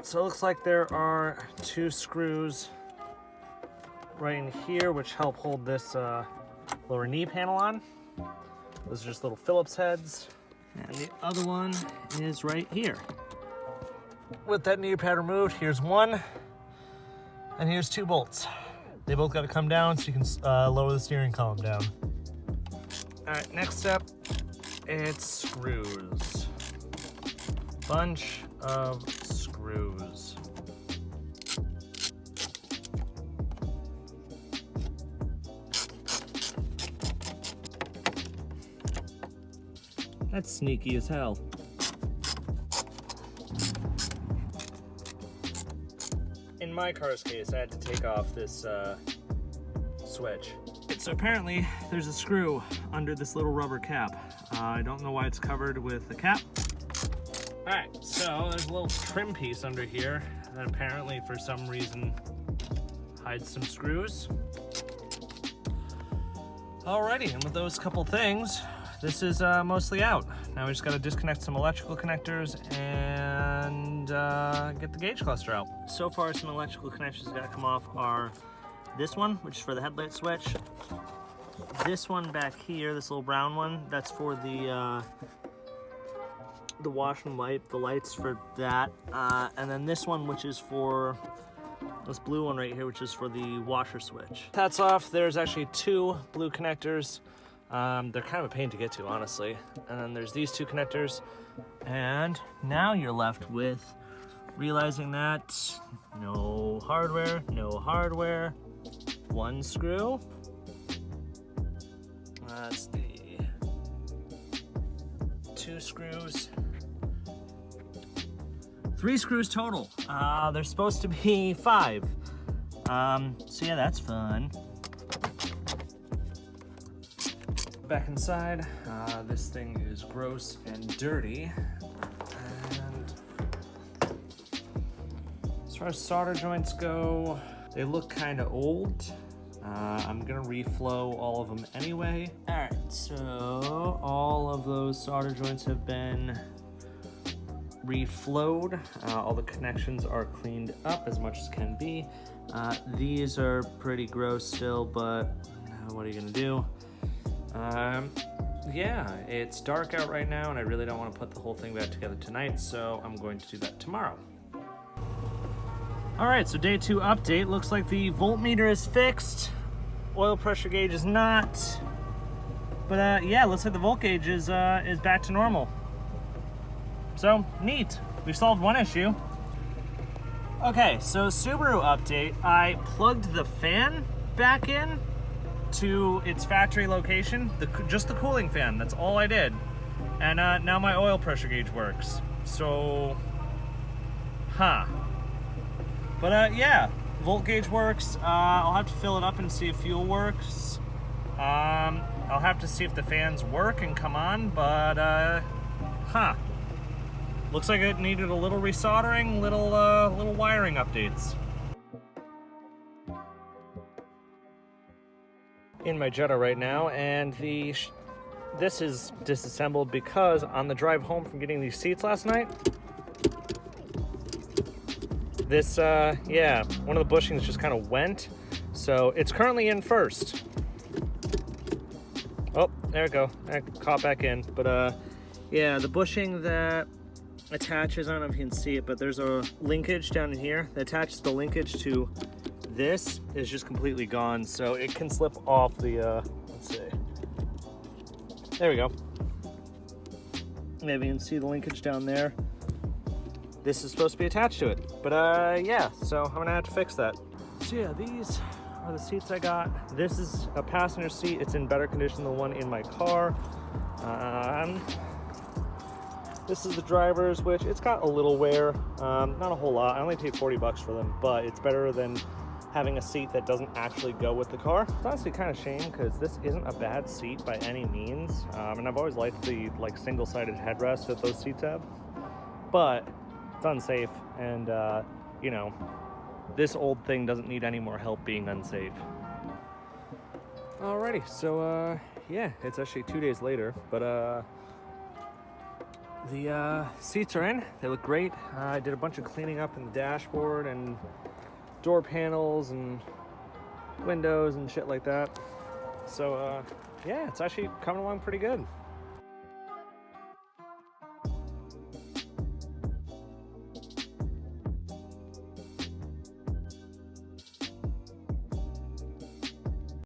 so it looks like there are 2 screws right in here, which help hold this lower knee panel on. Those are just little Phillips heads. And the other one is right here. With that knee pad removed, here's one, and here's 2 bolts. They both got to come down so you can lower the steering column down. All right, next step, it's screws. Bunch of screws. That's sneaky as hell. In my car's case, I had to take off this switch. So apparently there's a screw under this little rubber cap. I don't know why it's covered with a cap. All right, so there's a little trim piece under here that apparently for some reason hides some screws. Alrighty, and with those couple things, this is mostly out. Now we just gotta disconnect some electrical connectors and get the gauge cluster out. So far, some electrical connections that gotta come off are this one, which is for the headlight switch. This one back here, this little brown one, that's for the wash and wipe, the lights for that. And then this one, which is for this blue one right here, which is for the washer switch. That's off. There's actually 2 blue connectors. They're kind of a pain to get to, honestly. And then there's these 2 connectors. And now you're left with realizing that no hardware, no hardware. 1 screw. That's the 2 screws. 3 screws total. There's supposed to be 5. So yeah, that's fun. Back inside, this thing is gross and dirty. And as far as solder joints go, they look kind of old. I'm gonna reflow all of them anyway. All right, so all of those solder joints have been reflowed. All the connections are cleaned up as much as can be. These are pretty gross still, but what are you gonna do? Yeah, it's dark out right now and I really don't want to put the whole thing back together tonight, so I'm going to do that tomorrow. All right, so day 2 update. Looks like the voltmeter is fixed. Oil pressure gauge is not. But yeah, looks like the volt gauge is back to normal. So, neat. We've solved one issue. Okay, so Subaru update. I plugged the fan back in to its factory location, just the cooling fan, that's all I did. And now my oil pressure gauge works. So, But yeah, volt gauge works. I'll have to fill it up and see if fuel works. I'll have to see if the fans work and come on, but looks like it needed a little resoldering, little wiring updates. In my Jetta right now, and this is disassembled because on the drive home from getting these seats last night, this yeah, one of the bushings just kind of went, so it's currently in first. Oh, there we go, I caught back in. But yeah, the bushing that attaches, I don't know if you can see it, but there's a linkage down in here that attaches the linkage to this is just completely gone, so it can slip off the, let's see. There we go. Maybe you can see the linkage down there. This is supposed to be attached to it, but yeah, so I'm gonna have to fix that. So yeah, these are the seats I got. This is a passenger seat. It's in better condition than the one in my car. This is the driver's, which it's got a little wear, not a whole lot. I only paid 40 bucks for them, but it's better than having a seat that doesn't actually go with the car. It's honestly kind of a shame because this isn't a bad seat by any means. And I've always liked the single-sided headrest that those seats have, but it's unsafe. And you know, this old thing doesn't need any more help being unsafe. Alrighty, so yeah, it's actually 2 days later, but The seats are in. They look great. I did a bunch of cleaning up in the dashboard and door panels and windows and shit like that. So yeah, it's actually coming along pretty good.